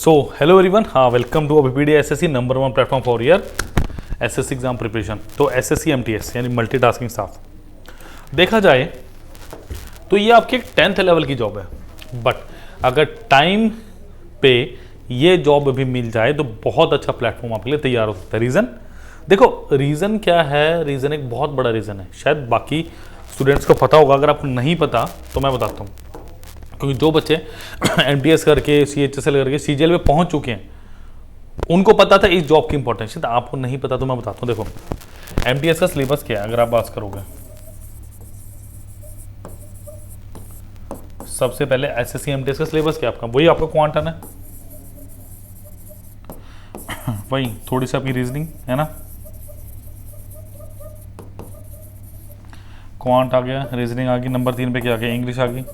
सो hello everyone, हाँ welcome to Abhipedia SSC number 1 platform for year SSC exam preparation. तो SSC MTS यानी multitasking staff देखा जाए तो ये आपकी 10th लेवल की जॉब है, बट अगर टाइम पे ये जॉब भी मिल जाए तो बहुत अच्छा प्लेटफॉर्म आपके लिए तैयार हो सकता है। रीज़न देखो, रीज़न क्या है, रीज़न एक बहुत बड़ा रीज़न है, शायद बाकी स्टूडेंट्स को पता होगा, अगर आपको नहीं पता तो मैं बताता हूँ। क्योंकि जो बच्चे एमटीएस करके सीएचएसएल करके सीजीएल में पहुंच चुके हैं उनको पता था इस जॉब की इंपॉर्टेंस, शायद आपको नहीं पता तो मैं बताता हूँ। देखो एमटीएस का सिलेबस क्या है, अगर आप बात करोगे सबसे पहले एसएससी एमटीएस का सिलेबस क्या आपका, वही आपका क्वांटम है, वही थोड़ी सी आपकी रीजनिंग है ना, क्वांट आ गया, रीजनिंग आ गई, नंबर 3 पे क्या आ गया, इंग्लिश आ गई,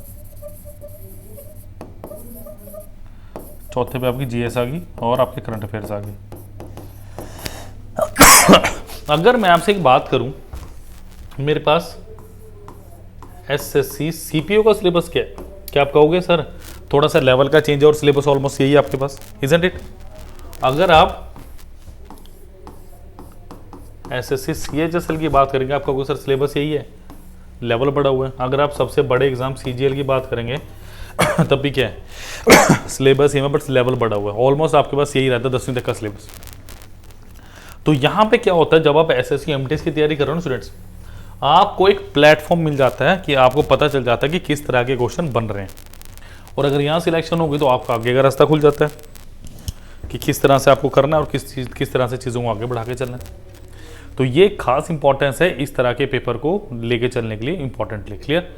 चौथे पे आपकी जीएस आ गई और आपके करंट अफेयर्स आ गए। अगर मैं आपसे एक बात करूं, मेरे पास एसएससी सीपीओ का सिलेबस क्या है, क्या आप कहोगे सर थोड़ा सा लेवल का चेंज है और सिलेबस ऑलमोस्ट यही है आपके पास, इजंट इट? अगर आप एसएससी सीएचएसएल की बात करेंगे आप कहोगे सर सिलेबस यही है, लेवल बढ़ा हुआ है। अगर आप सबसे बड़े एग्जाम सीजीएल की बात करेंगे तब भी क्या है, सिलेबस ही में बट लेवल बढ़ा हुआ है, ऑलमोस्ट आपके पास यही रहता है 10वीं तक का सिलेबस। तो यहाँ पे क्या होता है, जब आप एसएससी एमटीएस की तैयारी कर रहे हो ना स्टूडेंट्स, आपको एक प्लेटफॉर्म मिल जाता है कि आपको पता चल जाता है कि किस तरह के क्वेश्चन बन रहे हैं, और अगर यहाँ सिलेक्शन होगी तो आपका आगे का रास्ता खुल जाता है कि किस तरह से आपको करना है और किस तरह से चीज़ों को आगे बढ़ा के चलना है। तो ये खास इंपॉर्टेंस है इस तरह के पेपर को लेके चलने के लिए, इंपॉर्टेंटली क्लियर।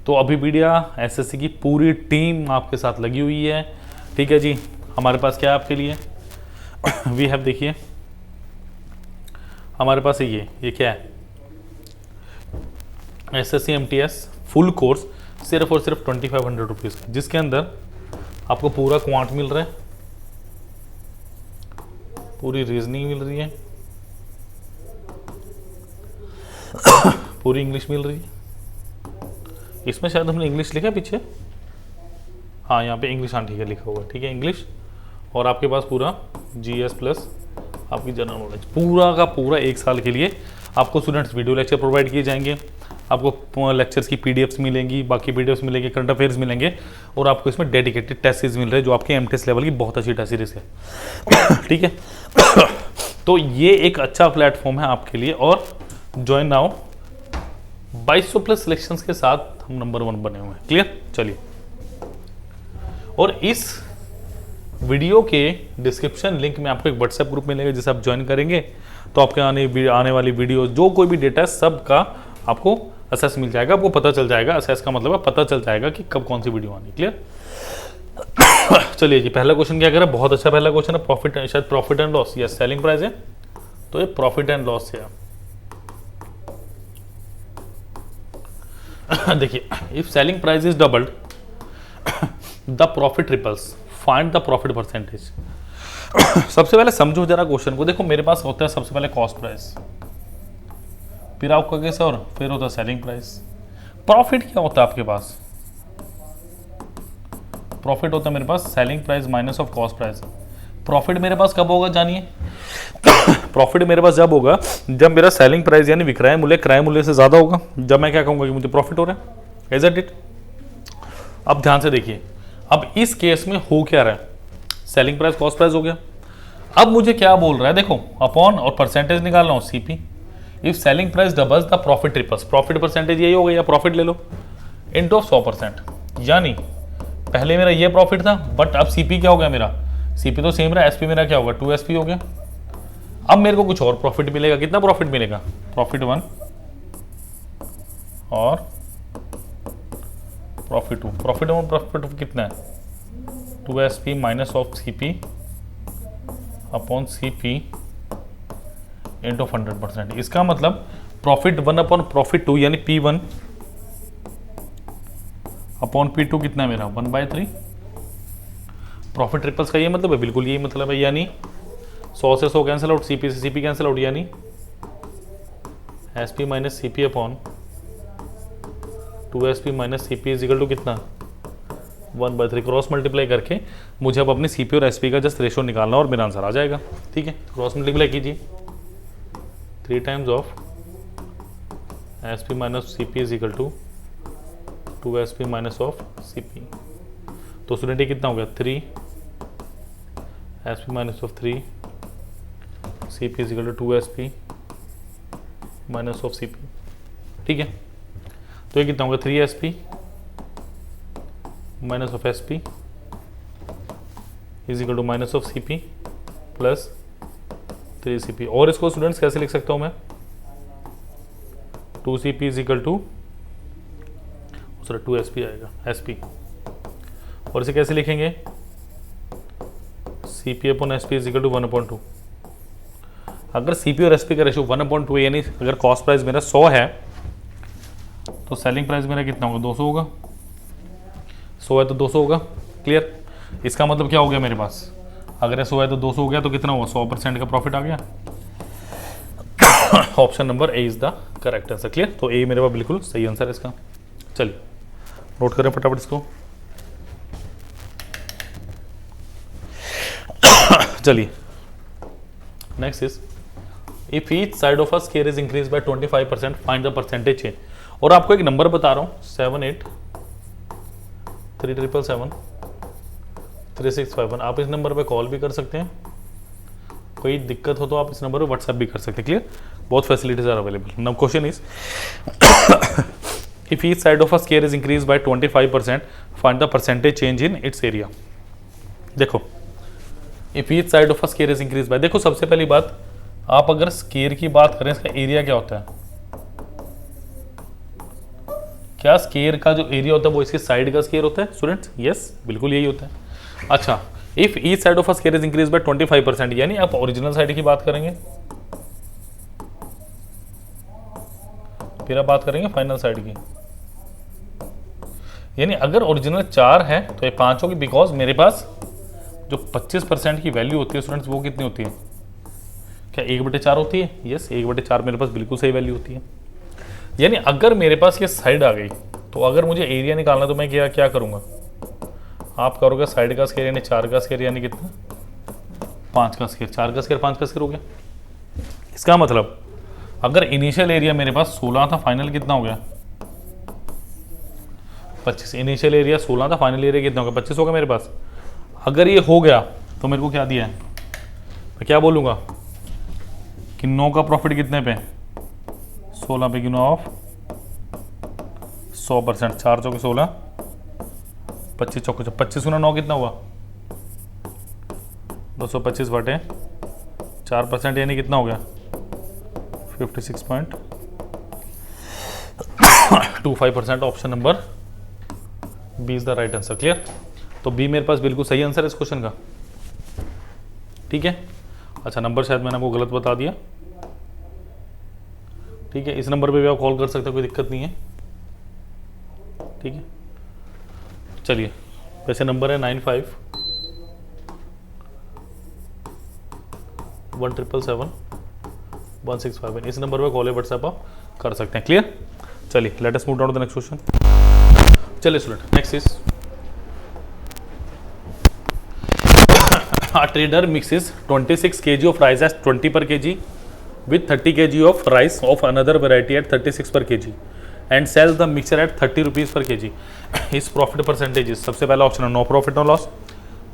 तो अभिपीडिया एसएससी की पूरी टीम आपके साथ लगी हुई है, ठीक है जी। हमारे पास क्या है आपके लिए, वी हैव, देखिए हमारे पास ये क्या है, एसएससी एमटीएस फुल कोर्स सिर्फ और सिर्फ 2500 रुपीज़ का, जिसके अंदर आपको पूरा क्वांट मिल रहा है, पूरी रीजनिंग मिल रही है, पूरी इंग्लिश मिल रही है। इसमें शायद हमने इंग्लिश लिखा है पीछे, हाँ यहाँ पे इंग्लिश, हाँ ठीक है लिखा हुआ है, ठीक है इंग्लिश, और आपके पास पूरा जीएस प्लस आपकी जनरल नॉलेज, पूरा का पूरा 1 साल के लिए आपको स्टूडेंट्स वीडियो लेक्चर प्रोवाइड किए जाएंगे, आपको लेक्चर्स की पीडीएफ्स मिलेंगी, बाकी पीडीएफ्स मिलेंगे, करंट अफेयर्स मिलेंगे, और आपको इसमें डेडिकेटेड टेस्ट सीरीज मिल रहे हैं जो आपके एमटीएस लेवल की बहुत अच्छी टेस्ट सीरीज है, ठीक है। तो ये एक अच्छा प्लेटफॉर्म है आपके लिए, और ज्वाइन नाउ 2200 प्लस सिलेक्शंस के साथ हम नंबर 1 बने हुए हैं, क्लियर। चलिए, और इस वीडियो के डिस्क्रिप्शन लिंक में आपको एक व्हाट्सएप ग्रुप मिलेगा, जिसे आप ज्वाइन करेंगे तो आपके आने वाली वीडियो जो कोई भी डेटा है सब का आपको असेस मिल जाएगा, आपको पता चल जाएगा। असेस का मतलब है पता चल जाएगा कि कब कौन सी वीडियो आनी, क्लियर। चलिए जी, पहला क्वेश्चन क्या करें, बहुत अच्छा पहला क्वेश्चन है, प्रॉफिट, शायद प्रॉफिट एंड लॉस या सेलिंग प्राइस है, तो ये प्रॉफिट एंड लॉस है। देखिए, if selling price is doubled the profit triples, find the profit percentage. सबसे पहले समझो जरा क्वेश्चन को, देखो मेरे पास होता है सबसे पहले कॉस्ट प्राइस, फिर आपका कैसे, और फिर होता है सेलिंग प्राइस। प्रॉफिट क्या होता है आपके पास, प्रॉफिट होता है मेरे पास selling price minus of cost price. Profit मेरे पास कब होगा जानिए, प्रॉफिट मेरे पास जब होगा जब मेरा सेलिंग प्राइस यानी विक्रय मूल्य क्रय मूल्य से ज्यादा होगा, जब मैं क्या कहूंगा कि मुझे प्रॉफिट हो रहा है, इज इट? अब ध्यान से देखिए, अब इस केस में हो क्या रहा है, सेलिंग प्राइस कॉस्ट प्राइस हो गया। अब मुझे क्या बोल रहा है, देखो अपॉन और परसेंटेज निकाल रहा हूं, CP. If selling price doubles the profit triples, profit percentage यही हो गया, या प्रॉफिट ले लो इनटू 100%, यानी पहले मेरा ये प्रॉफिट था, बट अब सीपी क्या हो गया मेरा, सीपी तो सेम रहा, एसपी मेरा क्या होगा 2 हो गया। अब मेरे को कुछ और प्रॉफिट मिलेगा, कितना प्रॉफिट मिलेगा, प्रॉफिट 1 और प्रॉफिट 2, प्रॉफिट 1 प्रॉफिट कितना है 2SP minus of CP upon CP into 100%। इसका मतलब प्रॉफिट 1 अपॉन प्रॉफिट 2 यानी P1 अपॉन P2 कितना है मेरा 1/3। प्रॉफिट ट्रिपल्स का ये मतलब है, बिल्कुल यही मतलब है, यानी 100 से 100 कैंसिल आउट, सीपी से सीपी कैंसिल आउट, यानी SP minus CP upon 2SP minus CP is equal to कितना 1/3 क्रॉस मल्टीप्लाई करके मुझे अब अपनी CP और SP का जस्ट रेशो निकालना और मेरा आंसर आ जाएगा। ठीक है, क्रॉस मल्टीप्लाई कीजिए, 3 times of SP minus CP is equal to 2SP minus of CP। तो स्टूडेंट ये कितना हो गया, 3 SP minus of 3 CP is equal to 2SP minus of CP। ठीक है, तो ये कितना होगा, 3SP minus of SP is equal to minus of CP plus 3CP। और इसको स्टूडेंट्स कैसे लिख सकता हूँ मैं, 2CP is equal to 2SP आएगा SP। और इसे कैसे लिखेंगे, CP upon SP is equal to 1/2। अगर CP और SP का रेशियो 1/2 यानी अगर कॉस्ट प्राइस मेरा 100 है तो सेलिंग प्राइस मेरा कितना होगा, 200 होगा। 100 है तो 200 होगा। क्लियर, इसका मतलब क्या हो गया मेरे पास, अगर 100 है तो 200 हो गया तो कितना हुआ, 100% का प्रॉफिट आ गया। Option number A is the correct answer. Clear, तो ए मेरे पास बिल्कुल सही आंसर है इसका। चलिए नोट करें फटाफट इसको। चलिए next is if each side of a square is increase by 25% find the percentage change. और आपको एक नंबर बता रहा हूं 7837773651। आप इस नंबर पे कॉल भी कर सकते हैं, कोई दिक्कत हो तो आप इस नंबर पे व्हाट्सएप भी कर सकते हैं। क्लियर, बहुत facilities are available. Now question is if each side of a square is increase by 25% find the percentage change in its area. देखो if each side of a square is increase by, देखो सबसे पहली बात, आप अगर square की बात करें इसका एरिया क्या होता है, क्या स्क्वायर का जो एरिया होता है वो इसके साइड का स्क्वायर होता है स्टूडेंट्स? यस, बिल्कुल यही होता है। अच्छा, if each side of a square is increase by 25% यानी आप ओरिजिनल साइड की बात करेंगे, फिर आप बात करेंगे फाइनल साइड की। यानी अगर ओरिजिनल 4 है तो ये 5 होगी, बिकॉज मेरे पास जो 25% की वैल्यू होती है स्टूडेंट्स वो कितनी होती है, क्या 1/4 होती है? यस, 1/4 मेरे पास बिल्कुल सही वैल्यू होती है। यानी अगर मेरे पास ये साइड आ गई तो अगर मुझे एरिया निकालना तो मैं क्या करूंगा, आप करोगे साइड का स्क्वायर यानी 4 का स्क्वायर यानी कितना, 5 का स्क्वायर, 4 का स्क्वायर 5 का स्क्वायर हो गया। इसका मतलब अगर इनिशियल एरिया मेरे पास 16 था, फाइनल कितना हो गया 25। इनिशियल एरिया 16 था, फाइनल एरिया कितना होगा 25 होगा मेरे पास। अगर ये हो गया तो मेरे को क्या दिया है, मैं क्या बोलूँगा कि 9 का प्रॉफिट कितने पे, 16 पे गिनो ऑफ 100%, 4 चौके 16, 25 चौके 25 गुना 9 कितना हुआ 225 बटे 4% यानी कितना हो गया 56.25%। Option number B is the right answer. Clear, तो बी मेरे पास बिल्कुल सही आंसर है इस क्वेश्चन का। ठीक है, अच्छा नंबर शायद मैंने आपको गलत बता दिया। ठीक है, इस नंबर पे भी आप कॉल कर सकते हो, कोई दिक्कत नहीं है। ठीक है, चलिए वैसे नंबर है 9517771651। इस नंबर पे कॉल है व्हाट्सएप आप कर सकते हैं। क्लियर, चलिए let us move down to the next question. चलिए student next is a trader mixes 26 kg of rice at 20 per kg with 30 kg of rice of another variety at 36 per kg and sells the mixture at 30 rupees per kg. His profit percentage is, सबसे पहला option है no profit no loss,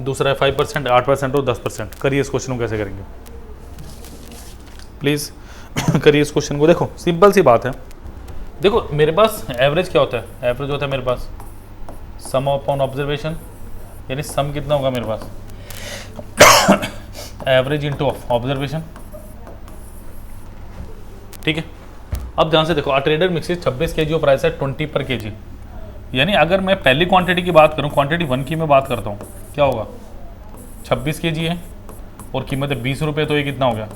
दूसरा है 5%, 8% और 10%। करिए इस question को कैसे करेंगे प्लीज़, करिए इस क्वेश्चन को। देखो सिंपल सी बात है, देखो मेरे पास एवरेज क्या होता है, एवरेज होता है मेरे पास सम अपॉन ऑब्जर्वेशन, यानी सम कितना होगा मेरे पास एवरेज इंटू ऑब्जर्वेशन। ठीक है, अब ध्यान से देखो, trader mixes 26 kg of rice है 20 पर kg, यानी अगर मैं पहली क्वांटिटी की बात करूं, क्वांटिटी 1 की मैं बात करता हूं, क्या होगा 26 kg है और कीमत है 20 रुपये, तो ये कितना हो गया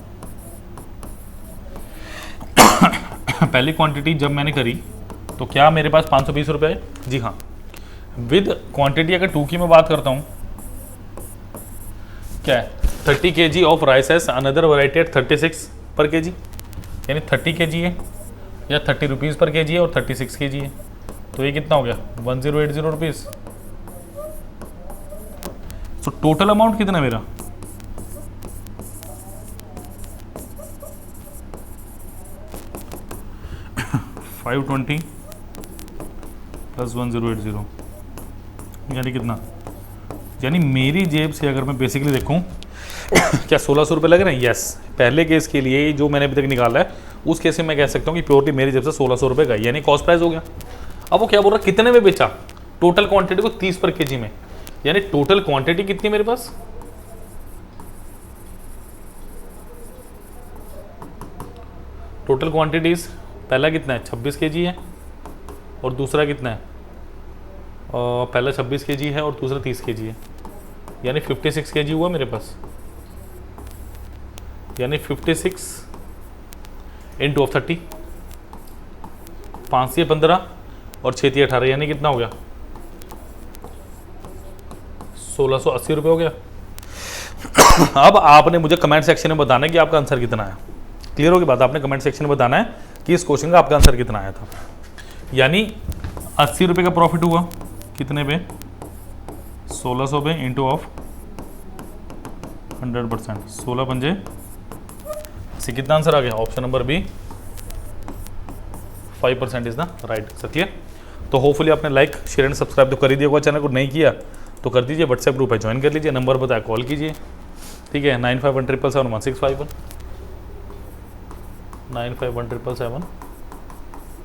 पहली क्वांटिटी जब मैंने करी तो क्या मेरे पास 520 रुपये है? जी हाँ। विद क्वांटिटी अगर 2 की मैं बात करता हूं, क्या है 30 kg of rice as another variety at 36 per kg, यानी 30 kg है या 30 रुपीज़ पर kg है और 36 kg है, तो ये कितना हो गया 1080 रुपीज़ सो टोटल अमाउंट कितना है मेरा, 520 प्लस 1080, यानी कितना, यानी मेरी जेब से अगर मैं बेसिकली देखूं क्या 1600 रुपये लग रहे हैं। यस, पहले केस के लिए जो मैंने अभी तक निकाला है उस केस में मैं कह सकता हूँ कि प्योरली मेरी जेब से 1600 रुपये का, यानी कॉस्ट प्राइस हो गया। अब वो क्या बोल रहा है, कितने में बेचा, टोटल क्वांटिटी को 30 पर केजी में, यानी टोटल क्वांटिटी कितनी मेरे पास, टोटल क्वांटिटीज पहला कितना है 26 केजी है और दूसरा कितना है, पहला 26 केजी है और दूसरा 30 केजी है, यानी 56 केजी हुआ मेरे पास, यानी 56 इंटू ऑफ 30, 5 से 15 और 6 से 18, यानी कितना हो गया 1680 रुपये हो गया। अब आपने मुझे कमेंट सेक्शन में बताना है कि आपका आंसर कितना है। क्लियर होगी बात, आपने कमेंट सेक्शन में बताना है कि इस क्वेश्चन का आपका आंसर कितना आया था। यानी 80 रुपये का प्रॉफिट हुआ कितने पे, 1600 पे इंटू ऑफ 100%, 16 पंजे से कितना आंसर आ गया, option number B 5% is the right answer. Clear, तो होपफुली आपने लाइक शेयर एंड सब्सक्राइब तो कर ही दिया होगा, चैनल को नहीं किया तो कर दीजिए, व्हाट्सएप ग्रुप है ज्वाइन कर लीजिए, नंबर बताया कॉल कीजिए, ठीक है 9517771651, 951777,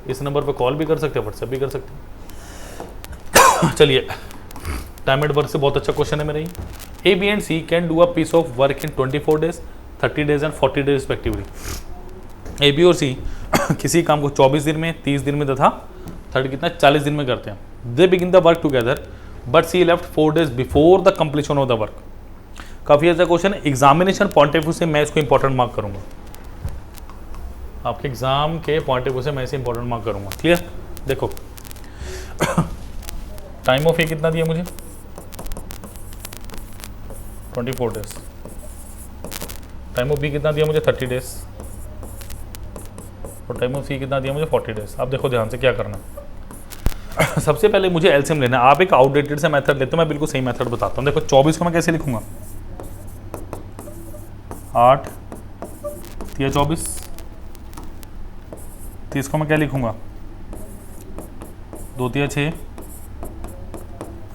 इस नंबर पर कॉल भी कर सकते हैं, व्हाट्सएप भी कर सकते हैं। चलिए, टाइम एट वर्क से बहुत अच्छा क्वेश्चन है मेरा ये। A B and C can do a piece of work in 24 days, 30 days and 40 days respectively. A B और सी किसी काम को 24 दिन में, 30 दिन में तथा थर्ड कितना 40 दिन में करते हैं। They begin the work together but C left 4 days before the completion of the work. काफ़ी अच्छा क्वेश्चन है, एग्जामिनेशन पॉइंट ऑफ व्यू से मैं इसको इंपॉर्टेंट मार्क करूंगा, आपके एग्जाम के पॉइंट ऑफ व्यू से मैं इसे इंपॉर्टेंट मार्क करूंगा। क्लियर, देखो टाइम ऑफ ए कितना दिया मुझे 24 डेज, टाइम ऑफ बी कितना दिया मुझे 30 डेज और टाइम ऑफ सी कितना दिया मुझे 40 डेज। अब देखो ध्यान से क्या करना, सबसे पहले मुझे एलसीएम लेना है। आप एक आउटडेटेड से मेथड लेते हो, मैं बिल्कुल सही मेथड बताता हूँ। देखो 24 को मैं कैसे लिखूंगा, 8 या 24, 30 को मैं क्या लिखूंगा 2 या 6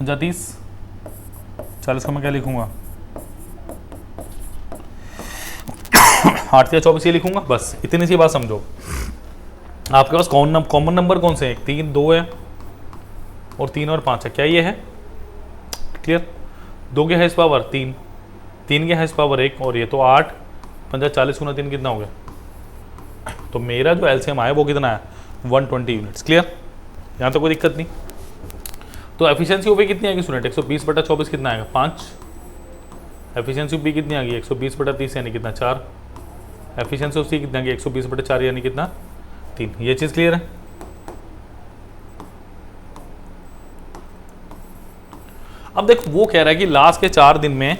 30, 40 को मैं क्या लिखूंगा 8 या 24 ये लिखूंगा, बस इतनी सी बात समझो। आपके पास कॉमन नंबर कौन से हैं, 3 2 है और 3 और 5 है, क्या ये है, क्लियर। 2 के हैश पावर 3, 3 के हैश पावर 1 और ये तो 8 5 40 गुना 3 कितना हो गया, तो मेरा जो एलसीएम आया वो कितना है 120 यूनिट्स। क्लियर, यहाँ तो कोई दिक्कत नहीं। तो एफिशिएंसी ऑफ ए कितनी आएगी स्टूडेंट, 120/24 कितना आएगा 5। एफिशिएंसी ऑफ बी कितनी आ गई 120/30 यानी कितना 4। एफिशिएंसी ऑफ सी कितना आ गई 120/4 यानी कितना 3। ये चीज़ क्लियर है। अब देखो वो कह रहा है कि लास्ट के 4 दिन में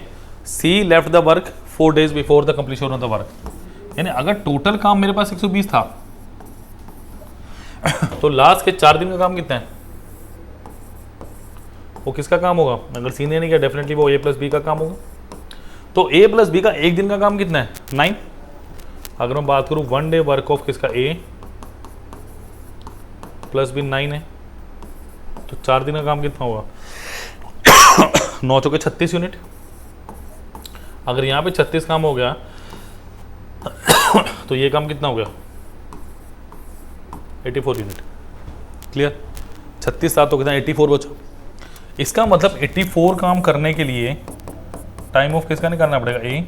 C left the work 4 days before the completion of the work, यानी अगर टोटल काम मेरे पास 120 था तो लास्ट के 4 दिन का काम कितना है, वो किसका काम होगा, अगर सी ने नहीं किया डेफिनेटली वो ए प्लस बी का काम होगा। तो ए प्लस बी का एक दिन का काम कितना है 9। अगर मैं बात करूं 1 डे वर्क ऑफ किसका ए प्लस बी 9 है, तो 4 दिन का काम कितना होगा 9 चौके 36 यूनिट। अगर यहाँ पे 36 काम हो गया तो ये काम कितना हो गया 84 यूनिट। क्लियर, 36 सात तो कितना 84 बचा। इसका मतलब 84 काम करने के लिए टाइम ऑफ किसका निकालना पड़ेगा A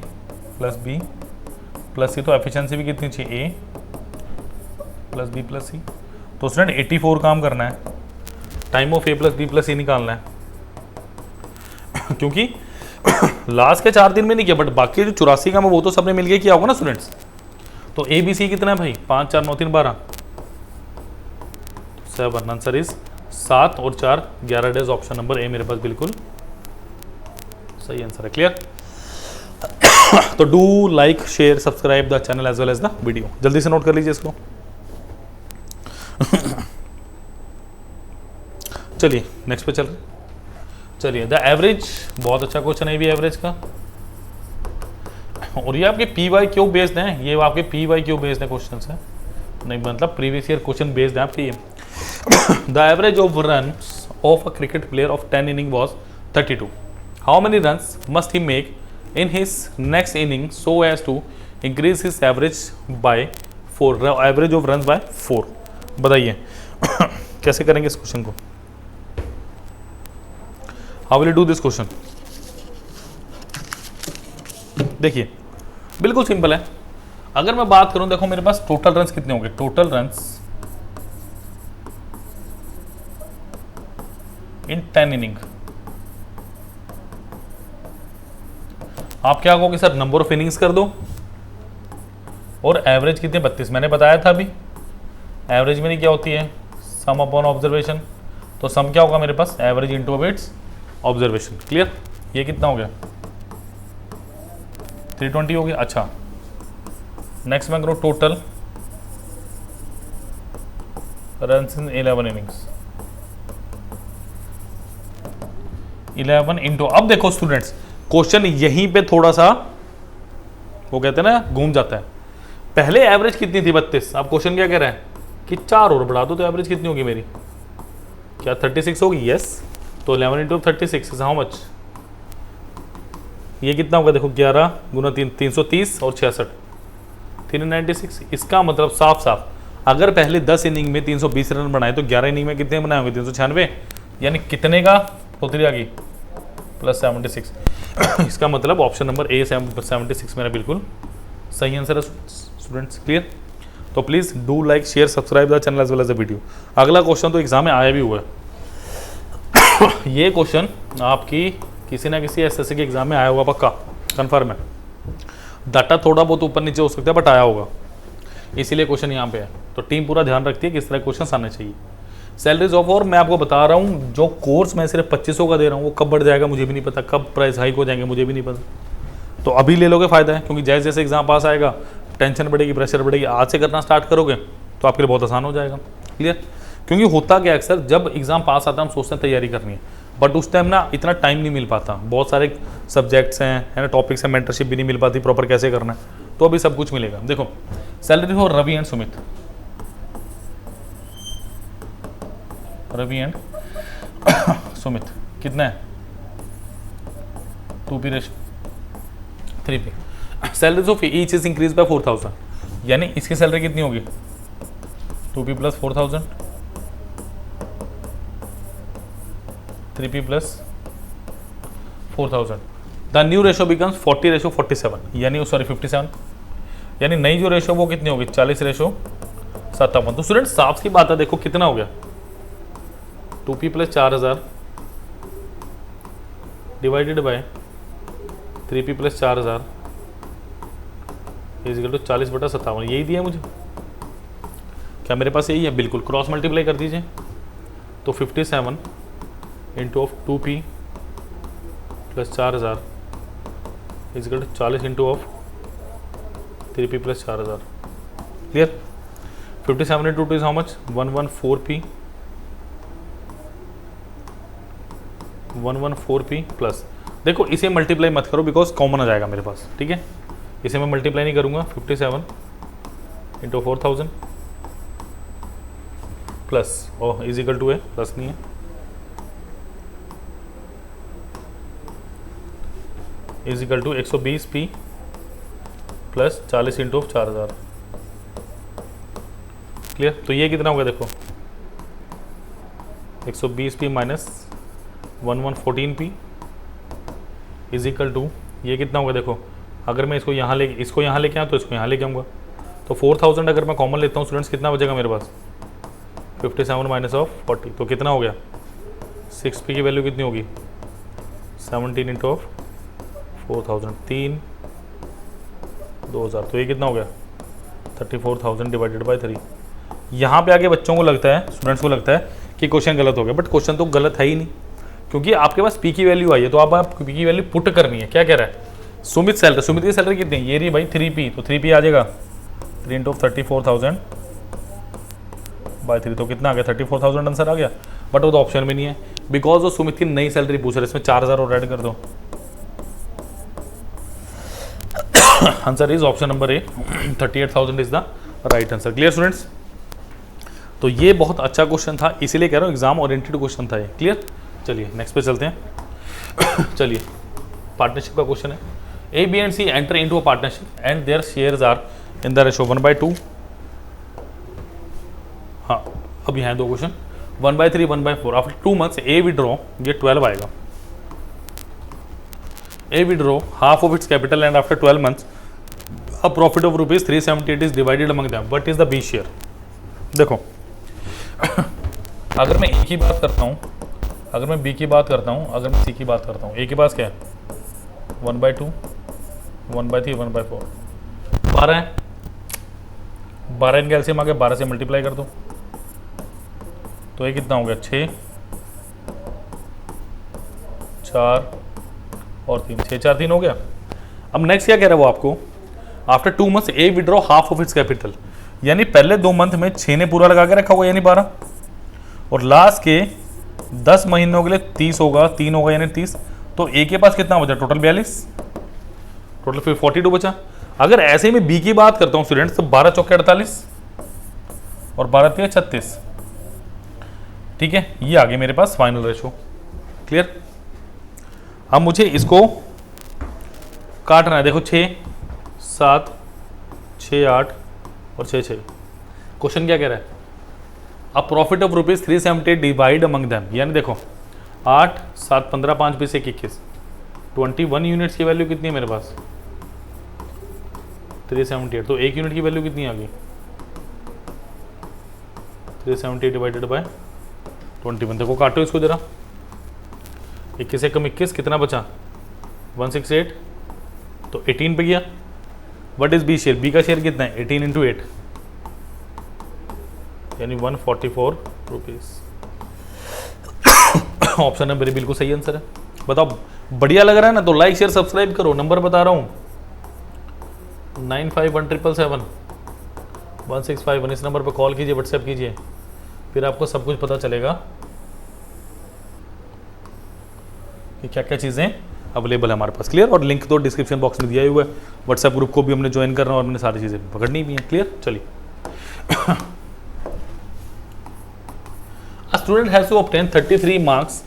plus B plus C, तो एफिशिएंसी भी कितनी चाहिए A plus B plus C. तो स्टूडेंट 84 काम करना है, time of A plus B plus C निकालना है क्योंकि लास्ट के 4 दिन में नहीं किया बट बाकी जो 84 काम है वो तो सबने मिलके किया होगा ना स्टूडेंट्स। तो ए बी सी कितना है भाई 5 4 9 3 12 7, आंसर इज 7 और 4 11 डेज। ऑप्शन नंबर ए मेरे पास बिल्कुल सही आंसर है। क्लियर, तो do like share subscribe the channel as well as the video, जल्दी से नोट कर लीजिए इसको। चलिए नेक्स्ट पे चल रहे। चलिए द एवरेज, बहुत अच्छा क्वेश्चन है ये भी एवरेज का। और ये आपके पी वाई क्यू बेस्ड हैं, ये आपके पी वाई क्यू बेस्ड है क्वेश्चन है, नहीं मतलब प्रीवियस ईयर क्वेश्चन बेस्ड है आपके ये। The average of runs of a cricket player of 10 inning was 32. How many runs must he make in his next inning so as to increase his average by 4, average of runs by 4? बताइए कैसे करेंगे इस question को? How will you do this question? देखिए बिल्कुल simple है। अगर मैं बात करूं, देखो मेरे पास टोटल रन्स कितने होंगे, टोटल रन्स इन 10 इनिंग। आप क्या कहोगे सर, नंबर ऑफ इनिंग्स कर दो और एवरेज कितने 32, मैंने बताया था अभी। एवरेज मेरी क्या होती है, सम अपॉन ऑब्जर्वेशन। तो सम क्या होगा मेरे पास, average into its observation. Clear? ये कितना हो गया, 320 हो गया। अच्छा नेक्स्ट मैं करूँ total runs in 11 innings, 11 into, अब देखो स्टूडेंट्स क्वेश्चन यहीं पे थोड़ा सा वो कहते हैं ना घूम जाता है। पहले एवरेज कितनी थी 32, अब क्वेश्चन क्या कह रहा है कि 4 और बढ़ा दो तो एवरेज कितनी होगी मेरी, क्या 36 होगी? यस। तो 11 इंटू 36 इज हाउ मच, ये कितना होगा देखो, 11 गुना 3 330 और 66 396। इसका मतलब साफ साफ अगर पहले 10 इनिंग में 320 रन बनाए तो 11 इनिंग में कितने बनाए होंगे, 396, यानी कितने का होती आ गई प्लस 76। इसका मतलब ऑप्शन नंबर ए 76 मेरा बिल्कुल सही आंसर है स्टूडेंट्स। क्लियर? तो please do like share subscribe the channel as well as the video. अगला क्वेश्चन तो एग्जाम में आया भी हुआ है। ये क्वेश्चन आपकी किसी ना किसी एसएससी के एग्जाम में आया होगा, पक्का कन्फर्म है। डाटा थोड़ा बहुत ऊपर नीचे हो सकता है बट आया होगा, इसीलिए क्वेश्चन यहाँ पे है। तो टीम पूरा ध्यान रखती है किस तरह क्वेश्चन आने चाहिए। सैलरीज ऑफ, और मैं आपको बता रहा हूँ जो कोर्स मैं सिर्फ 2500 का दे रहा हूँ वो कब बढ़ जाएगा मुझे भी नहीं पता, कब प्राइस हाइक हो जाएंगे मुझे भी नहीं पता। तो अभी ले लोगे फायदा है, क्योंकि जैसे जैसे एग्जाम पास आएगा टेंशन बढ़ेगी, प्रेशर बढ़ेगी। आज से करना स्टार्ट करोगे तो आपके लिए बहुत आसान हो जाएगा। क्लियर? क्योंकि होता क्या अक्सर जब एग्जाम पास आता है हम सोचते हैं तैयारी करनी है, बट उस टाइम ना इतना टाइम नहीं मिल पाता, बहुत सारे सब्जेक्ट्स हैं, है ना, टॉपिक्स हैं, मेंटरशिप भी नहीं मिल पाती प्रॉपर कैसे करना है। तो अभी सब कुछ मिलेगा। देखो salary for Ravi and Sumit, Ravi and Sumit कितना है, 2p ratio 3p। Salaries of each is increase by 4000, यानी इसकी सैलरी कितनी होगी, 2p plus 4000, 3p plus 4000। The new ratio becomes 40:47, यानी सॉरी 57, यानी नई जो रेशो वो कितनी होगी, 40:57। तो स्टूडेंट साफ सी बात है, देखो कितना हो गया, 2p plus 4000 divided by 3p plus 4000 is equal to 40/57। यही दिया मुझे, क्या मेरे पास यही है? बिल्कुल। क्रॉस मल्टीप्लाई कर दीजिए तो 57 into of 2p plus 4000 is equal to 40 into of 3p plus 4000। Clear? 57 into 2 is how much, 114p 114p plus, देखो इसे मल्टीप्लाई मत करो बिकॉज कॉमन आ जाएगा मेरे पास, ठीक है। इसे मैं मल्टीप्लाई नहीं करूंगा, 57 into 4000 plus O is equal to है, प्लस नहीं है, is equal to 120p plus 40 into 4000। Clear? तो ये कितना होगा देखो, 120p minus 1114p is equal to, ये कितना होगा देखो, अगर मैं इसको यहाँ लेके आऊँ तो इसको यहाँ लेके आऊँगा, तो 4000 अगर मैं कॉमन लेता हूँ स्टूडेंट्स कितना बचेगा मेरे पास, 57 माइनस ऑफ 40, तो कितना हो गया, 6p की वैल्यू कितनी होगी, 17 इंटू ऑफ 4000, 3 2000, तो ये कितना हो गया 34,000 डिवाइडेड बाई 3। यहाँ पे आके बच्चों को लगता है, स्टूडेंट्स को लगता है कि क्वेश्चन गलत हो गया, बट क्वेश्चन तो गलत है ही नहीं, क्योंकि आपके पास पी की वैल्यू आई है तो आप पी की वैल्यू पुट करनी है। क्या कह रहा है, सुमित की सैलरी कितनी है, ये रही भाई 3p, तो 3p आ जाएगा 3 इंटू 34,000 बाई 3, तो कितना आ गया 34,000 आंसर आ गया, बट वो तो ऑप्शन में नहीं है। बिकॉज वो सुमित की नई सैलरी पूछ रहे, इसमें 4000 और ऐड कर दो। Answer is option number A, 38,000 is the right answer. Clear students? तो ये बहुत अच्छा क्वेश्चन था, इसीलिए कह रहा हूँ एग्जाम ओरिएंटेड क्वेश्चन था ये। क्लियर? चलिए नेक्स्ट पे चलते हैं। चलिए, पार्टनरशिप का क्वेश्चन है। A B and C enter into a partnership and their shares are in the ratio 1/2। हाँ, अब यहाँ दो question, 1/3, 1/4। After 2 months A withdraw, ये 12 आएगा। A withdraw half of its capital and after 12 months a profit of ₹378 is divided among them, what is the B share? देखो, अगर मैं ए की बात करता हूँ, अगर मैं बी की बात करता हूँ, अगर मैं सी की बात करता हूँ, ए के पास क्या है? 1/2, 1/3, 1/4, 12 है। 12 इनके एलसीएम आ गया, 12 से मल्टीप्लाई कर दो तो ये कितना हो गया? 6, 4 और 3, 6, 4, 3 हो गया। अब नेक्स्ट क्या कह रहा है वो आपको? After 2 months A withdraw half of its capital, यानी पहले 2 मंथ में 6 ने पूरा लगा के रखा होगा यानी 12, और लास्ट के 10 महीनों के लिए 30 होगा, 3 होगा यानी 30। तो ए के पास कितना बचा? टोटल 42, टोटल फिर 42 बचा। अगर ऐसे में बी की बात करता हूँ स्टूडेंट्स, तो 12 चौके 48 और 12 तिया 36। ठीक है, ये आ गई मेरे पास फाइनल रेशो। क्लियर? अब मुझे इसको काटना है। देखो 6, 7, 6, 8 और 6, 6। क्वेश्चन क्या कह रहा है? अब profit of ₹378 divide among them, यानी देखो 8, 7, 15, 5, 20, 21, 21 यूनिट्स की वैल्यू कितनी है मेरे पास? 378। तो 1 यूनिट की वैल्यू कितनी आ गई? 378 डिवाइडेड बाय 21। देखो काटो इसको जरा, 21 से कम 21, कितना बचा? 168, तो 18 पे गया। What is B share? B का शेयर कितना है? 18 × 8 यानी 144 रुपीज। ऑप्शन नंबर बिल्कुल सही आंसर है। बताओ, बढ़िया लग रहा है ना? तो लाइक शेयर सब्सक्राइब करो। नंबर बता रहा हूँ, 9517771651। इस नंबर पर कॉल कीजिए, व्हाट्सएप कीजिए, फिर आपको सब कुछ पता चलेगा कि क्या क्या चीज़ें अवेलेबल है हमारे पास। क्लियर? और लिंक तो डिस्क्रिप्शन बॉक्स में दिया ही हुआ है। व्हाट्सएप ग्रुप को भी हमने ज्वाइन करना और हमने सारी चीज़ें पकड़नी भी हैं। क्लियर? चलिए, A student has to obtain 33 marks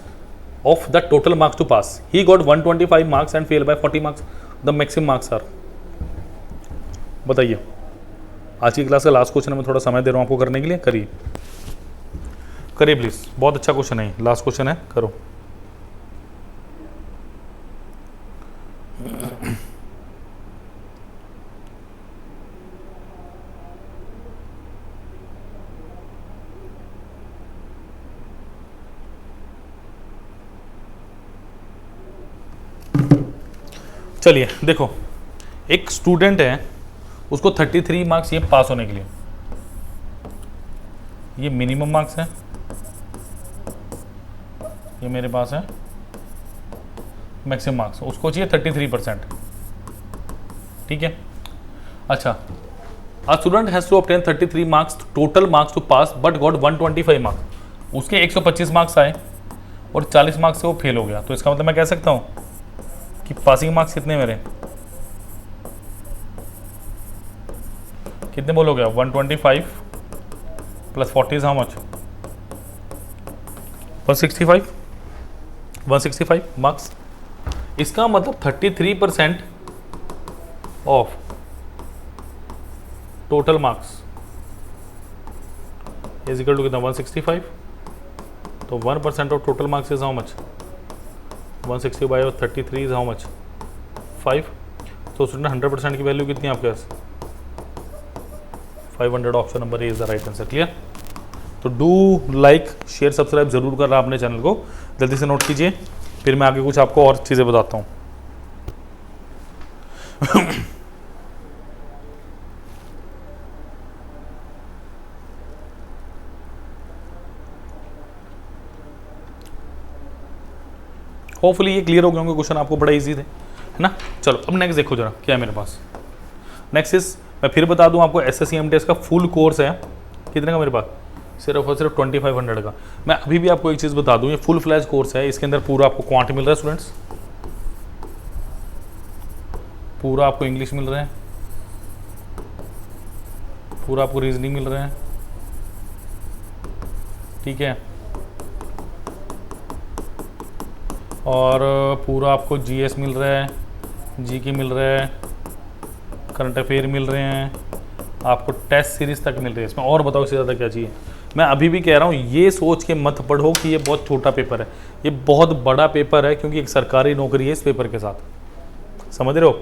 of the total marks to pass. He got 125 marks and failed by 40 marks. The maximum marks are. बताइए, आज की क्लास का लास्ट क्वेश्चन है, मैं थोड़ा समय दे रहा हूँ आपको करने के लिए। करिए करिए प्लीज, बहुत अच्छा क्वेश्चन है, लास्ट क्वेश्चन है, करो। चलिए देखो, एक स्टूडेंट है, उसको 33 मार्क्स ये पास होने के लिए, ये मिनिमम मार्क्स है, ये मेरे पास है मैक्सिमम मार्क्स, उसको चाहिए 33%। ठीक है, अच्छा, a student has to obtain 33 marks total marks to pass but got 125 marks. उसके 125 मार्क्स आए और 40 मार्क्स से वो फेल हो गया। तो इसका मतलब मैं कह सकता हूँ कि पासिंग मार्क्स कितने मेरे, कितने बोलोगे? 125 plus 40 is how much? 165 marks. इसका मतलब 33% of total marks is equal to कितना? 165। तो 1% of total marks is how much? 160 by 33 is how much? 5। तो स्टूडेंट 100% की वैल्यू कितनी है आपके पास? 500। Option number A is the right answer. Clear? तो डू लाइक शेयर सब्सक्राइब जरूर कर रहा अपने चैनल को, जल्दी से नोट कीजिए, फिर मैं आगे कुछ आपको और चीज़ें बताता हूँ। होपफुली ये क्लियर हो गए होंगे क्वेश्चन, आपको बड़ा इजी थे, है ना? चलो अब नेक्स्ट देखो जरा क्या है मेरे पास। नेक्स्ट इज, मैं फिर बता दूं आपको, SSC MTS का फुल कोर्स है, कितने का मेरे पास? सिर्फ और सिर्फ 2500 का। मैं अभी भी आपको एक चीज़ बता दूं, ये फुल फ्लैश कोर्स है, इसके अंदर पूरा आपको क्वांट मिल रहा है स्टूडेंट्स, पूरा आपको इंग्लिश मिल रहा है, पूरा आपको रीजनिंग मिल रहा है, ठीक है, और पूरा आपको जीएस मिल रहा है, जीके मिल रहा है, करंट अफेयर मिल रहे हैं, आपको टेस्ट सीरीज तक मिल रही है इसमें। और बताओ इससे ज़्यादा क्या चाहिए। मैं अभी भी कह रहा हूँ, ये सोच के मत पढ़ो कि ये बहुत छोटा पेपर है, ये बहुत बड़ा पेपर है, क्योंकि एक सरकारी नौकरी है इस पेपर के साथ, समझ रहे हो।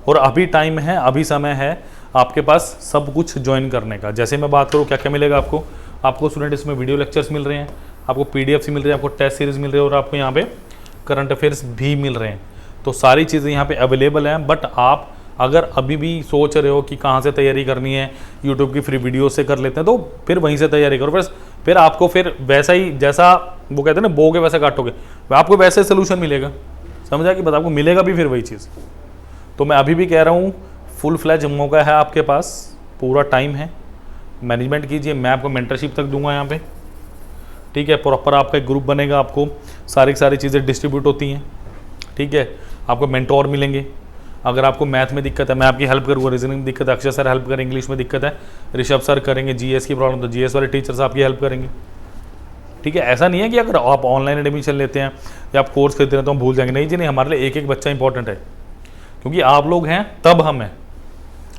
और अभी टाइम है, अभी समय है आपके पास सब कुछ ज्वाइन करने का। जैसे मैं बात करूँ क्या क्या मिलेगा आपको, आपको स्टूडेंट इसमें वीडियो लेक्चर्स मिल रहे हैं, आपको पीडीएफ मिल रही है, आपको टेस्ट सीरीज मिल रही है, और आपको यहाँ पे करंट अफेयर्स भी मिल रहे हैं। तो सारी चीज़ें यहाँ पे अवेलेबल हैं। बट आप अगर अभी भी सोच रहे हो कि कहाँ से तैयारी करनी है, यूट्यूब की फ्री वीडियो से कर लेते हैं, तो फिर वहीं से तैयारी करो। फिर आपको फिर वैसा ही, जैसा वो कहते हैं ना, बोगे वैसे काटोगे, आपको वैसे सोल्यूशन मिलेगा, समझा कि बता, आपको मिलेगा भी फिर वही चीज़। तो मैं अभी भी कह रहा हूँ, फुल फ्लैज मौका है आपके पास, पूरा टाइम है, मैनेजमेंट कीजिए। मैं आपको मेंटरशिप तक दूंगा यहाँ पे, ठीक है, प्रॉपर आपका एक ग्रुप बनेगा, आपको सारी की सारी चीज़ें डिस्ट्रीब्यूट होती हैं, ठीक है, आपको मेंटोर मिलेंगे। अगर आपको मैथ में दिक्कत है, मैं आपकी हेल्प करूँगा, रीजनिंग में दिक्कत है, अक्षय सर हेल्प करेंगे, इंग्लिश में दिक्कत है, ऋषभ सर करेंगे, जीएस की प्रॉब्लम तो जीएस वाले टीचर्स आपकी हेल्प करेंगे, ठीक है। ऐसा नहीं है कि अगर आप ऑनलाइन एडमिशन लेते हैं या आप कोर्स खरीदते हैं तो हम भूल जाएंगे, नहीं जी नहीं, हमारे लिए एक एक बच्चा इंपॉर्टेंट है, क्योंकि आप लोग हैं तब हम हैं,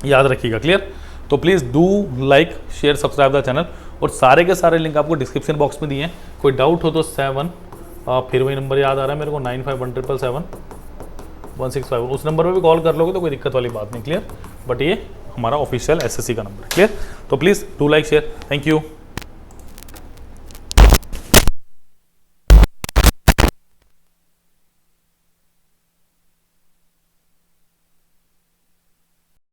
याद रखिएगा, क्लियर। तो please do like share subscribe the channel, और सारे के सारे लिंक आपको डिस्क्रिप्शन बॉक्स में दिए हैं। कोई डाउट हो तो 7 फिर वही नंबर याद आ रहा है मेरे को, 9517771651, उस नंबर पर भी कॉल कर लोगे तो कोई दिक्कत वाली बात नहीं, क्लियर। बट ये हमारा ऑफिशियल एसएससी का नंबर है, क्लियर। तो please do like share, thank you.